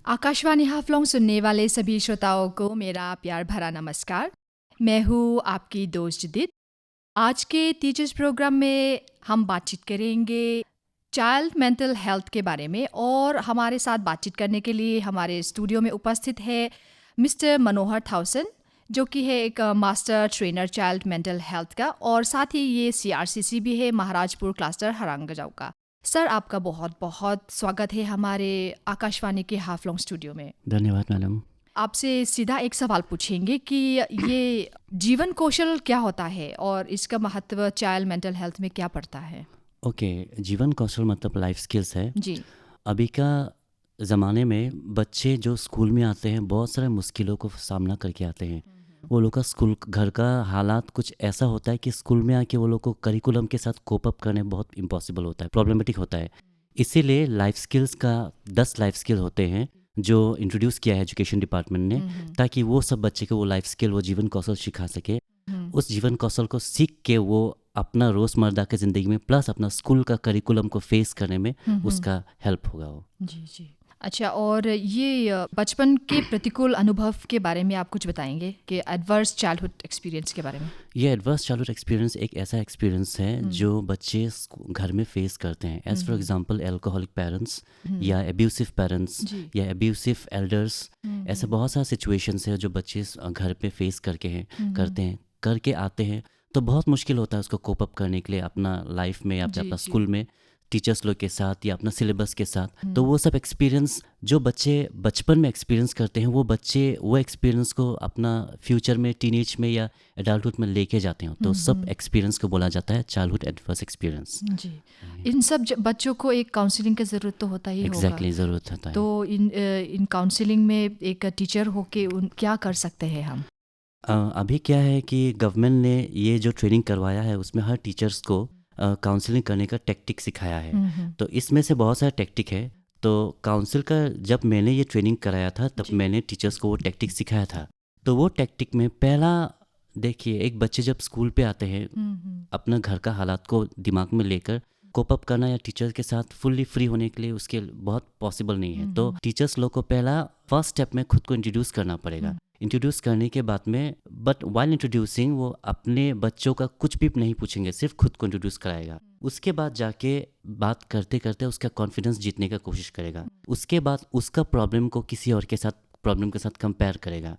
आकाशवाणी हाफलोंग सुनने वाले सभी श्रोताओं को मेरा प्यार भरा नमस्कार। मैं हूँ आपकी दोस्त जिदित। आज के टीचर्स प्रोग्राम में हम बातचीत करेंगे चाइल्ड मेंटल हेल्थ के बारे में, और हमारे साथ बातचीत करने के लिए हमारे स्टूडियो में उपस्थित है मिस्टर मनोहर थाउसन, जो कि है एक master trainer child mental health का, और साथ ही ये CRCC भी है महाराजपुर क्लस्टर हरंगजाऊ का। सर, आपका बहुत बहुत स्वागत है हमारे आकाशवाणी के हाफलोंग स्टूडियो में। धन्यवाद मैडम। आपसे सीधा एक सवाल पूछेंगे कि ये जीवन कौशल क्या होता है और इसका महत्व चाइल्ड मेंटल हेल्थ में क्या पड़ता है? ओके, जीवन कौशल मतलब लाइफ स्किल्स है। जी। अभी का ज़माने में बच्चे जो स्कूल में आते हैं बहुत सारे मुश्किलों को सामना करके आते हैं। वो लोग का स्कूल घर का हालात कुछ ऐसा होता है कि स्कूल में आके वो लोग को करिकुलम के साथ कोप अप करने बहुत इम्पॉसिबल होता है, प्रॉब्लमेटिक होता है। इसीलिए लाइफ स्किल्स का 10 लाइफ स्किल होते हैं जो इंट्रोड्यूस किया है एजुकेशन डिपार्टमेंट ने, ताकि वो सब बच्चे को वो लाइफ स्किल, वो जीवन कौशल सिखा सके। उस जीवन कौशल को सीख के वो अपना रोज़मर्रा के ज़िंदगी में प्लस अपना स्कूल का करिकुलम को फेस करने में उसका हेल्प होगा वो। जी जी। अच्छा, और ये बचपन के प्रतिकूल अनुभव के बारे में आप कुछ बताएंगे कि एडवर्स चाइल्डहुड एक्सपीरियंस के बारे में? ये एडवर्स चाइल्डहुड एक्सपीरियंस एक ऐसा एक्सपीरियंस है जो बच्चे घर में फेस करते हैं। As for example alcoholic parents या एब्यूसिव पेरेंट्स या एब्यूसिव एल्डर्स, ऐसे बहुत सारे सिचुएशंस है जो बच्चे घर पे फेस करके आते हैं। तो बहुत मुश्किल होता है उसको कोप अप करने के लिए अपना लाइफ में या अपना स्कूल में टीचर्स लोग के साथ या अपना सिलेबस के साथ। तो वो सब एक्सपीरियंस जो बच्चे बचपन में एक्सपीरियंस करते हैं, वो बच्चे वो एक्सपीरियंस को अपना फ्यूचर में, टीनेज में या एडल्टहुड में लेके जाते हैं। तो सब एक्सपीरियंस को बोला जाता है चाइल्डहुड एडवर्स एक्सपीरियंस। जी। इन सब बच्चों को एक काउंसलिंग की ज़रूरत तो होता ही होगा। एग्जैक्टली, ज़रूरत होता है। तो इन काउंसलिंग में एक टीचर होके क्या कर सकते हैं हम? अभी क्या है कि गवर्नमेंट ने ये जो ट्रेनिंग करवाया है उसमें हर टीचर्स को काउंसलिंग करने का टेक्टिक सिखाया है। तो इसमें से बहुत सारा टेक्टिक है। तो काउंसिल का जब मैंने ये ट्रेनिंग कराया था तब मैंने टीचर्स को वो टेक्टिक सिखाया था। तो वो टेक्टिक में पहला, देखिए, एक बच्चे जब स्कूल पे आते हैं अपना घर का हालात को दिमाग में लेकर कोप अप करना या टीचर के साथ फुल्ली फ्री होने के लिए उसके बहुत पॉसिबल नहीं है। तो टीचर्स लोग को पहला फर्स्ट स्टेप में खुद को इंट्रोड्यूस करना पड़ेगा। इंट्रोड्यूस करने के बाद में, बट वाइल इंट्रोड्यूसिंग, वो अपने बच्चों का कुछ भी नहीं पूछेंगे, सिर्फ खुद को इंट्रोड्यूस कराएगा। उसके बाद जाके बात करते करते उसका कॉन्फिडेंस जीतने का कोशिश करेगा। उसके बाद उसका प्रॉब्लम को किसी और के साथ कंपेयर करेगा।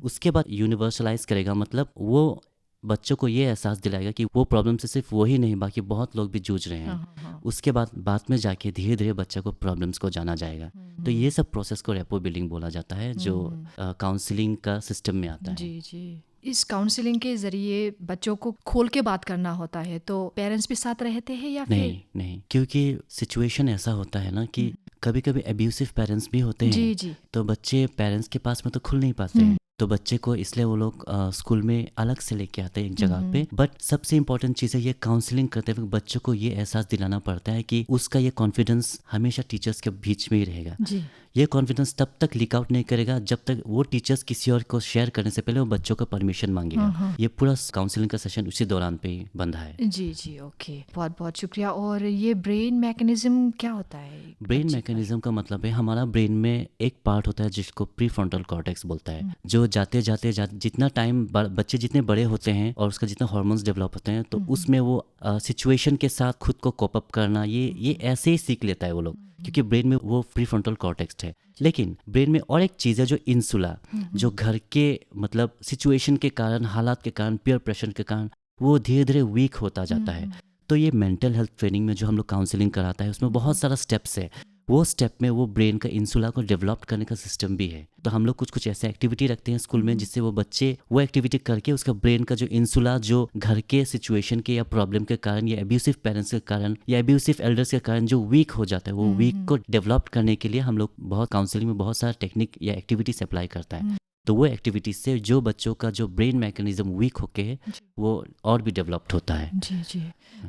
उसके बाद यूनिवर्सलाइज करेगा, मतलब वो बच्चों को ये एहसास दिलाएगा कि वो प्रॉब्लम से सिर्फ वही नहीं, बाकी बहुत लोग भी जूझ रहे हैं। उसके बाद में जाके धीरे धीरे बच्चे को प्रॉब्लम्स को जाना जाएगा। तो ये सब प्रोसेस को रेपो बिल्डिंग बोला जाता है, जो काउंसलिंग का सिस्टम में आता है। जी जी। इस काउंसलिंग के जरिए बच्चों को खोल के बात करना होता है, तो पेरेंट्स भी साथ रहते हैं या फिर? नहीं, क्योंकि सिचुएशन ऐसा होता है ना कि कभी कभी एब्यूसिव पेरेंट्स भी होते हैं। जी जी। तो बच्चे पेरेंट्स के पास में तो खुल नहीं पाते हैं। तो बच्चे को इसलिए वो लोग स्कूल में अलग से लेके आते हैं एक जगह पे। बट सबसे इम्पोर्टेंट चीज़ है, ये काउंसलिंग करते हुए बच्चों को ये एहसास दिलाना पड़ता है कि उसका ये कॉन्फिडेंस हमेशा टीचर्स के बीच में ही रहेगा। जी। ये कॉन्फिडेंस तब तक लीक आउट नहीं करेगा जब तक वो टीचर्स किसी और को शेयर करने से पहले वो बच्चों का परमिशन मांगेगा। ये पूरा काउंसलिंग का सेशन उसी दौरान पे ही बंधा है। जी जी, ओके, बहुत बहुत शुक्रिया। और ये ब्रेन मैकेनिज्म क्या होता है? ब्रेन मैकेनिज्म का मतलब है हमारा ब्रेन में एक पार्ट होता है जिसको प्री फ्रंटल कॉर्टेक्स बोलता है, जो जाते जाते जितना टाइम बच्चे जितने बड़े होते हैं और उसका जितना हार्मोन्स डेवलप होते हैं, तो उसमें वो सिचुएशन के साथ खुद को कोप अप करना ये ऐसे ही सीख लेता है वो लोग, क्योंकि ब्रेन में वो प्री फ्रंटल कॉर्टेक्स है। लेकिन ब्रेन में और एक चीज़ है जो इंसुला, जो घर के मतलब सिचुएशन के कारण, हालात के कारण, पीयर प्रेशर के कारण वो धीरे धीरे वीक होता जाता है। तो ये मेंटल हेल्थ ट्रेनिंग में जो हम लोग काउंसलिंग कराता है उसमें बहुत सारा स्टेप्स है। वो स्टेप में वो ब्रेन का इंसुला को डेवलप करने का सिस्टम भी है। तो हम लोग कुछ ऐसे एक्टिविटी रखते हैं स्कूल में जिससे वो बच्चे वो एक्टिविटी करके उसका ब्रेन का जो इंसुला, जो घर के सिचुएशन के या प्रॉब्लम के कारण या एब्यूसिव पेरेंट्स के कारण या एब्यूसिव एल्डर्स के कारण जो वीक हो जाता है, वो वीक को डेवलप करने के लिए हम लोग बहुत काउंसलिंग में बहुत सारा टेक्निक या एक्टिविटीज अप्लाई करता है। तो वो एक्टिविटीज से जो बच्चों का जो ब्रेन मैकेनिज्म वीक होके है वो और भी डेवलप्ड होता है। जी जी।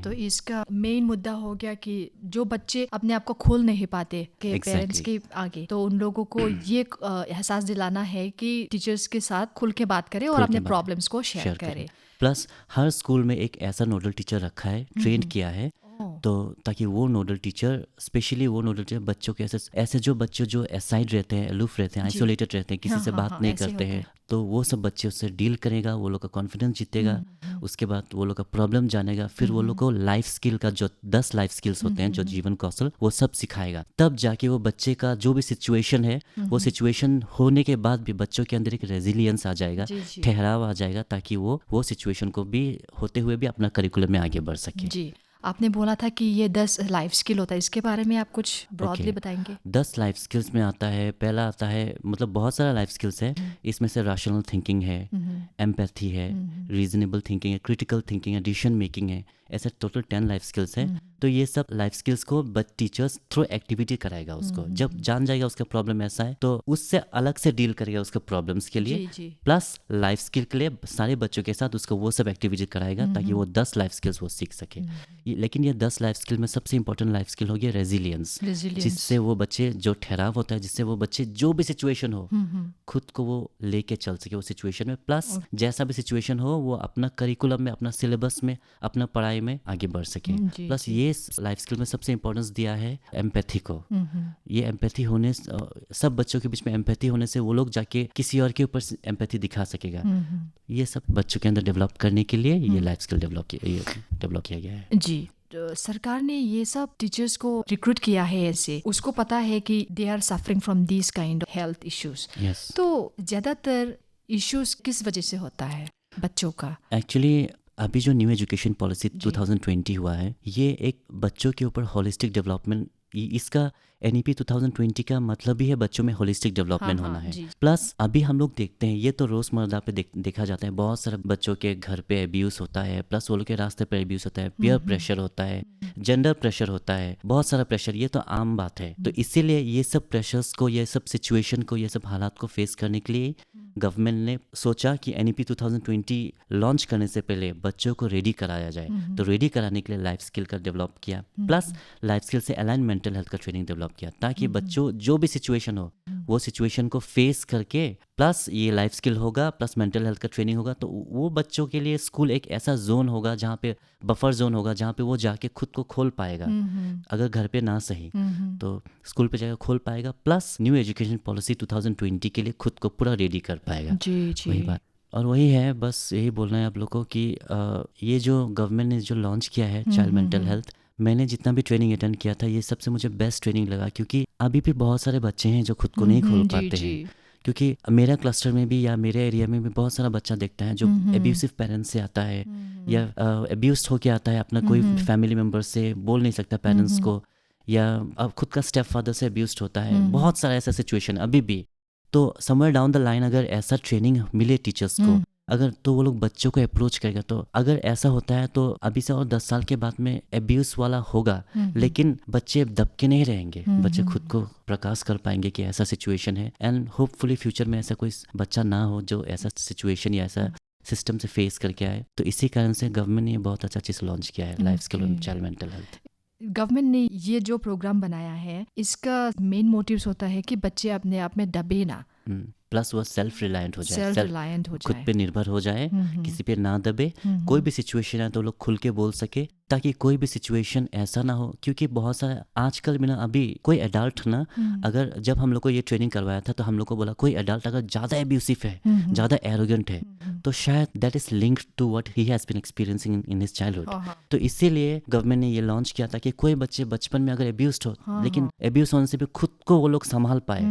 तो इसका मेन मुद्दा हो गया कि जो बच्चे अपने आप को खोल नहीं पाते के पेरेंट्स के आगे, तो उन लोगों को ये एहसास दिलाना है कि टीचर्स के साथ खुल के बात करें और अपने प्रॉब्लम्स को शेयर करें। प्लस हर स्कूल में एक ऐसा नोडल टीचर रखा है, ट्रेंड किया है, तो ताकि वो नोडल टीचर, स्पेशली वो नोडल टीचर बच्चों के ऐसे जो बच्चे जो असाइड रहते हैं, अलूफ रहते हैं, आइसोलेटेड रहते हैं, किसी से बात नहीं करते हैं, तो वो सब बच्चे उससे डील करेगा, वो लोग का कॉन्फिडेंस जीतेगा, उसके बाद वो लोग का प्रॉब्लम जानेगा, फिर वो लोग को लाइफ स्किल का जो 10 लाइफ स्किल्स होते हैं, जो जीवन कौशल, वो सब सिखाएगा। तब जाके वो बच्चे का जो भी सिचुएशन है, वो सिचुएशन होने के बाद भी बच्चों के अंदर एक रेजिलियंस आ जाएगा, ठहराव आ जाएगा, ताकि वो सिचुएशन को भी होते हुए भी अपना करिकुलम में आगे बढ़ सके। जी, आपने बोला था कि ये 10 लाइफ स्किल होता है, इसके बारे में आप कुछ ब्रॉडली बताएंगे? 10 लाइफ स्किल्स में आता है, पहला आता है, मतलब बहुत सारा लाइफ स्किल्स है, इसमें से रैशनल थिंकिंग है, एम्पैथी है, रीजनेबल थिंकिंग है, क्रिटिकल थिंकिंग है, डिसीजन मेकिंग है, ऐसे टोटल 10 लाइफ स्किल्स है। तो ये सब लाइफ स्किल्स को टीचर्स थ्रू एक्टिविटी कराएगा उसको, जब जान जाएगा उसका प्रॉब्लम ऐसा है तो उससे अलग से डील करेगा उसका प्रॉब्लम्स के लिए, प्लस लाइफ स्किल के लिए सारे बच्चों के साथ उसको वो सब एक्टिविटी कराएगा, ताकि वो 10 लाइफ स्किल्स वो सीख सके। लेकिन ये 10 लाइफ स्किल में सबसे इंपॉर्टेंट लाइफ स्किल हो गया रेजिलियंस, जिससे वो बच्चे जो ठहराव होता है, जिससे वो बच्चे जो भी सिचुएशन हो खुद को वो लेके चल सके वो सिचुएशन में, प्लस जैसा भी सिचुएशन हो वो अपना करिकुलम में, अपना सिलेबस में, अपना पढ़ाई में आगे बढ़ सके। प्लस ये लाइफ स्किल में सबसे इंपॉर्टेंस दिया है एम्पैथी को। ये एम्पैथी होने, सब बच्चों के बीच में एम्पैथी होने से वो लोग जाके किसी और के ऊपर एम्पैथी दिखा सकेगा। ये सब बच्चों के अंदर डेवलप करने के लिए ये लाइफ स्किल डेवलप किया गया है। जी, तो सरकार ने ये सब टीचर्स को रिक्रूट किया है, ऐसे उसको पता है कि they are suffering from this kind of health issues. तो ज़्यादातर इश्यूज किस वजह से होता है बच्चों का? एक्चुअली अभी जो न्यू एजुकेशन पॉलिसी 2020 हुआ है, ये एक बच्चों के ऊपर होलिस्टिक डेवलपमेंट, इसका NEP 2020 का मतलब ही है बच्चों में होलिस्टिक डेवलपमेंट होना है। प्लस अभी हम लोग देखते हैं, ये तो रोजमर्रा पे देखा जाता है, बहुत सारे बच्चों के घर पे अब्यूज़ होता है, प्लस वो लोग के रास्ते पे अब्यूज़ होता है, पीयर प्रेशर होता है, जेंडर प्रेशर होता है, बहुत सारा प्रेशर, ये तो आम बात है। तो इसीलिए ये सब प्रेशर्स को, ये सब सिचुएशन को, ये सब हालात को फेस करने के लिए गवर्नमेंट ने सोचा कि NEP 2020 लॉन्च करने से पहले बच्चों को रेडी कराया जाए। तो रेडी कराने के लिए लाइफ स्किल का डेवलप किया, प्लस लाइफ स्किल से अलाइन मेंटल हेल्थ का ट्रेनिंग डेवलप किया, ताकि बच्चों जो भी सिचुएशन हो वो सिचुएशन को फेस करके, प्लस ये लाइफ स्किल होगा, प्लस मेंटल हेल्थ का ट्रेनिंग होगा, तो वो बच्चों के लिए स्कूल एक ऐसा जोन होगा जहाँ पे बफर जोन होगा, जहाँ पे वो जाके खुद को खोल पाएगा। अगर घर पे ना सही तो स्कूल पे जाकर खोल पाएगा, प्लस न्यू एजुकेशन पॉलिसी 2020 के लिए खुद को पूरा रेडी कर पाएगा। वही बात, और वही है, बस यही बोलना है आप लोगों को कि ये जो गवर्नमेंट ने जो लॉन्च किया है चाइल्ड मेंटल हेल्थ, मैंने जितना भी ट्रेनिंग अटेंड किया था, ये सबसे मुझे बेस्ट ट्रेनिंग लगा, क्योंकि अभी भी बहुत सारे बच्चे हैं जो खुद को नहीं खोल पाते हैं। क्योंकि मेरा क्लस्टर में भी या मेरे एरिया में भी बहुत सारा बच्चा देखता है जो एब्यूसिव पेरेंट्स से आता है, या एब्यूस्ड होके आता है, अपना कोई फैमिली मेम्बर से बोल नहीं सकता पेरेंट्स को, या अब खुद का स्टेप फादर से अब्यूस्ड होता है, बहुत सारा ऐसा सिचुएशन अभी भी। तो समवेयर डाउन द लाइन अगर ऐसा ट्रेनिंग मिले टीचर्स को, अगर तो वो लोग बच्चों को अप्रोच करेगा, तो अगर ऐसा होता है तो अभी से और 10 साल के बाद में एब्यूज वाला होगा, लेकिन बच्चे दबके नहीं रहेंगे, बच्चे खुद को प्रकाश कर पाएंगे कि ऐसा सिचुएशन है, एंड होपफुली फ्यूचर में ऐसा कोई बच्चा ना हो जो ऐसा सिचुएशन या ऐसा सिस्टम से फेस करके आए। तो इसी कारण से गवर्नमेंट ने बहुत अच्छा चीज़ लॉन्च किया है, life skill and child mental health. Government ने ये जो प्रोग्राम बनाया है, इसका मेन मोटिव्स होता है कि बच्चे अपने आप में दबे ना, प्लस वो सेल्फ रिलायंट हो जाए, खुद पे निर्भर हो जाए, किसी पे ना दबे, कोई भी सिचुएशन है तो लोग खुल के बोल सके, ताकि कोई भी सिचुएशन ऐसा ना हो। क्योंकि बहुत सारा आजकल में ना, अभी कोई एडल्ट ना, अगर जब हम लोग को ये ट्रेनिंग करवाया था तो हम लोग को बोला कोई एडल्ट अगर ज़्यादा एब्यूसिव है, ज़्यादा एरोगेंट है, तो शायद that is linked to what he has been experiencing in his childhood. तो इसीलिए गवर्नमेंट ने ये लॉन्च किया था कि कोई बच्चे बचपन में अगर एब्यूस्ड हो, लेकिन एब्यूज होने से भी खुद को वो लोग संभाल पाए,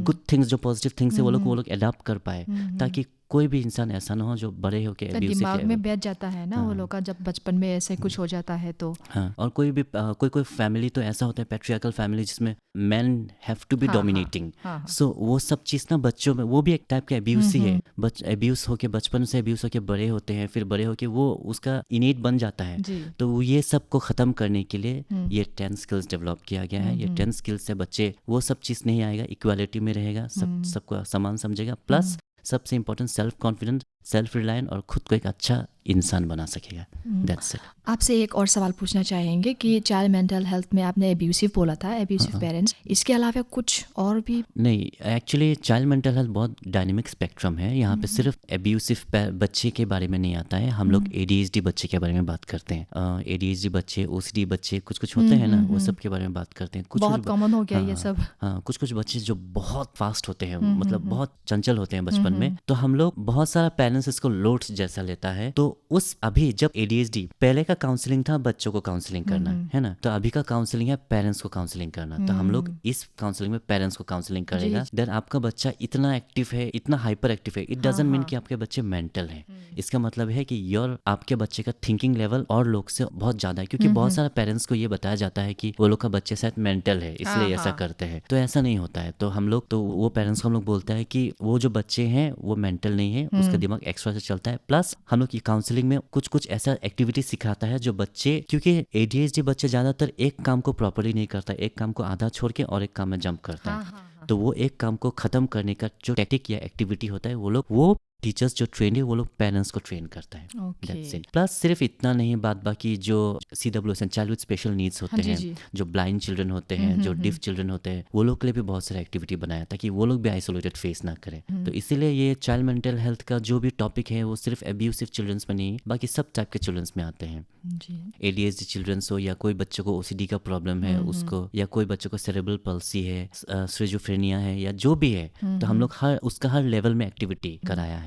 गुड थिंग्स जो पॉजिटिव थिंग्स है वो लोग अडॉप्ट कर पाए, ताकि कोई भी इंसान ऐसा ना हो जो बड़े होके एब्यूसिव दिमाग में बैठ जाता है ना वो लोग का, जब बचपन में ऐसे कुछ हो जाता है तो। हाँ, और कोई फैमिली तो ऐसा होता है, पैट्रियार्कल फैमिली, जिसमें man have to be dominating, so वो सब चीज़ ना बच्चों में, वो भी एक टाइप का एब्यूज ही है। एब्यूज होके बचपन से एब्यूज होके बड़े होते हैं, फिर बड़े होके वो उसका इनेट बन जाता है। तो ये सब को ख़त्म करने के लिए ये 10 स्किल्स डेवलप किया गया है। ये 10 स्किल्स से बच्चे वो सब चीज़ नहीं आएगा, इक्वालिटी में रहेगा, सबको समान समझेगा, प्लस सबसे important self confidence, self reliant और खुद को एक अच्छा इंसान बना सकेगा। That's it. आपसे एक और सवाल पूछना चाहेंगे कि चाइल्ड मेंटल हेल्थ में आपने एब्यूसिव बोला था, एब्यूसिव पेरेंट्स, इसके अलावा कुछ और भी? नहीं, एक्चुअली चाइल्ड मेंटल हेल्थ बहुत डायनेमिक स्पेक्ट्रम है। यहाँ पे सिर्फ एब्यूसिव बच्चे के बारे में नहीं आता है। हम लोग ADHD बच्चे के बारे में बात करते हैं। ADHD बच्चे, OCD बच्चे, कुछ होते हैं ना, वो सब के बारे में बात करते हैं। बहुत कॉमन हो गया ये सब। हाँ, कुछ बच्चे जो बहुत फास्ट होते हैं, मतलब बहुत चंचल होते हैं बचपन में, तो हम लोग बहुत सारा पेरेंट्स इसको लोड जैसा लेता है। तो उस अभी जब ADHD पहले का काउंसलिंग था बच्चों को काउंसलिंग करना, है ना, तो अभी का काउंसलिंग है पेरेंट्स को काउंसलिंग करना। तो हम लोग इस काउंसलिंग में पेरेंट्स को काउंसलिंग करेगा। देन आपका बच्चा इतना एक्टिव है, इतना हाइपर एक्टिव है, इट डजंट मीन कि आपके बच्चे मेंटल हैं। इसका मतलब है कि आपके बच्चे का थिंकिंग लेवल और लोग से बहुत ज्यादा है, क्योंकि बहुत सारे पेरेंट्स को ये बताया जाता है कि वो लोग का बच्चे शायद मेंटल है इसलिए ऐसा करते हैं। तो ऐसा नहीं होता है। तो हम लोग, तो वो पेरेंट्स को हम लोग बोलता है कि वो जो बच्चे हैं वो मेंटल नहीं है, उसका दिमाग एक्स्ट्रा से चलता है। प्लस हम लोग की काउंसलिंग में कुछ ऐसा एक्टिविटी सिखाता है जो बच्चे, क्योंकि ADHD बच्चे ज्यादातर एक काम को प्रॉपर्ली नहीं करता, एक काम को आधा छोड़ के और एक काम में जंप करता है। तो वो एक काम को खत्म करने का जो टैक्टिक या एक्टिविटी होता है, वो टीचर्स जो ट्रेन है वो लोग पेरेंट्स को ट्रेन करता है। That's it. प्लस सिर्फ इतना नहीं, बाद बाकी जो CWSN child with special needs होते हैं, जो ब्लाइंड चिल्ड्रन होते हैं, जो डिफ चिल्ड्रन होते हैं, वो लोग के लिए भी बहुत सारा एक्टिविटी बनाया ताकि वो लोग भी आइसोलेटेड फेस ना करें। तो इसीलिए ये चाइल्ड मेंटल हेल्थ का जो भी टॉपिक है वो सिर्फ एब्यूसिव चिल्ड्रंस में नहीं, बाकी सब टाइप के चिल्ड्रंस में आते हैं। ADHD चिल्ड्रंस हो, या कोई बच्चों को OCD का प्रॉब्लम है उसको, या कोई बच्चों को सेरेब्रल पल्सी है, स्किज़ोफ्रेनिया है, या जो भी है, तो हम लोग उसका हर लेवल में एक्टिविटी कराया है।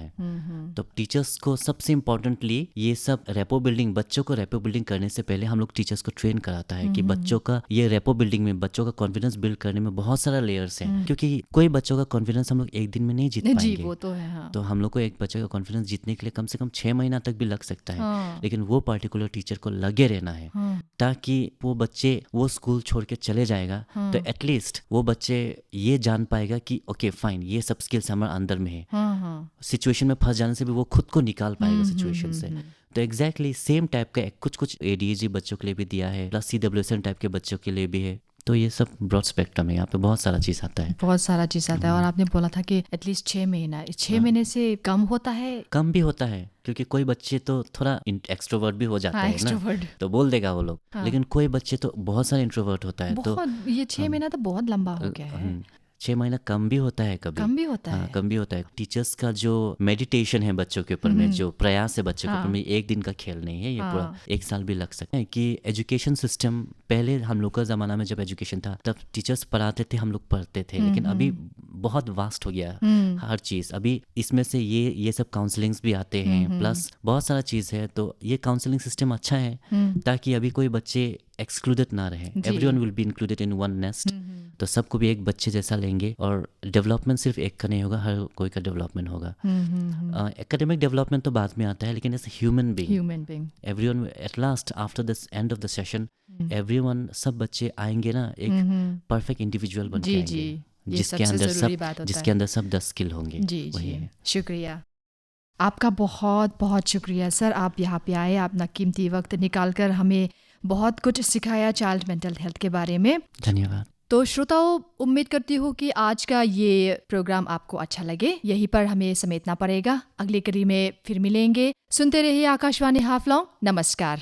तो टीचर्स को सबसे इम्पोर्टेंटली ये सब रेपो बिल्डिंग, बच्चों को रेपो बिल्डिंग करने से पहले हम लोग टीचर्स को ट्रेन कराता है कि बच्चों का ये रेपो बिल्डिंग में, बच्चों का कॉन्फिडेंस बिल्ड करने में बहुत सारा लेयर्स हैं, क्योंकि कोई बच्चों का कॉन्फिडेंस हम लोग एक दिन में नहीं जीत पाएंगे। वो तो है, हाँ। तो हम लोग को एक बच्चे का कॉन्फिडेंस जीतने के लिए कम से कम 6 महीना तक भी लग सकता है। लेकिन वो पर्टिकुलर टीचर को लगे रहना है, ताकि वो बच्चे, वो स्कूल छोड़ के चले जाएगा तो एटलीस्ट वो बच्चे ये जान पाएगा कि ओके फाइन, ये सब स्किल्स हमारे अंदर में है। सिचुएशन में फंस जाने से भी वो खुद को निकाल पाएगा सिचुएशन से। तो एग्जैक्टली सेम टाइप का कुछ ADHD बच्चों के लिए भी दिया है, प्लस CWSN टाइप के बच्चों के लिए भी है। तो ये सब ब्रॉड स्पेक्ट्रम है, यहाँ पे बहुत सारा चीज़ आता है, बहुत सारा चीज़ आता है। और आपने बोला था कि एटलीस्ट 6 महीना, 6 महीने से कम होता है? कम भी होता है, क्योंकि कोई बच्चे तो थोड़ा एक्सट्रोवर्ट भी हो जाते हैं ना, तो बोल देगा वो लोग। लेकिन कोई बच्चे तो बहुत सारे इंट्रोवर्ट होता है। तो ये 6 महीना तो बहुत लंबा हो गया है। 6 महीना कम भी होता है, कभी कम भी होता है। कम भी होता है। टीचर्स का जो मेडिटेशन है बच्चों के ऊपर में, जो प्रयास है बच्चों के ऊपर में, एक दिन का खेल नहीं है, ये पूरा 1 साल भी लग सकता है। कि एजुकेशन सिस्टम, पहले हम लोग का ज़माना में जब एजुकेशन था तब टीचर्स पढ़ाते थे, हम लोग पढ़ते थे, लेकिन अभी बहुत वास्ट हो गया हर चीज़। अभी इसमें से ये सब काउंसलिंग्स भी आते हैं, प्लस बहुत सारा चीज़ है। तो ये काउंसलिंग सिस्टम अच्छा है ताकि अभी कोई बच्चे एक्सक्लूडेड ना रहे। Everyone will be included in one nest. तो सबको भी एक बच्चे जैसा लेंगे, और डेवलपमेंट सिर्फ एक का नहीं होगा, हर कोई का डेवलपमेंट होगा। एकेडमिक डेवलपमेंट तो बाद में आता है, लेकिन as a human being everyone at last, after this end of the session, everyone, सब बच्चे आएंगे ना एक परफेक्ट इंडिविजुअल बन के आएंगे, जिसके अंदर सब 10 स्किल होंगे। वही है। शुक्रिया आपका, बहुत बहुत शुक्रिया सर, आप यहाँ पे आए, अपना कीमती वक्त निकाल कर हमें बहुत कुछ सिखाया चाइल्ड मेंटल हेल्थ के बारे में। धन्यवाद। तो श्रोताओं, उम्मीद करती हूँ कि आज का ये प्रोग्राम आपको अच्छा लगे। यहीं पर हमें समेटना पड़ेगा। अगली कड़ी में फिर मिलेंगे। सुनते रहिए आकाशवाणी हाफलॉन्ग। नमस्कार।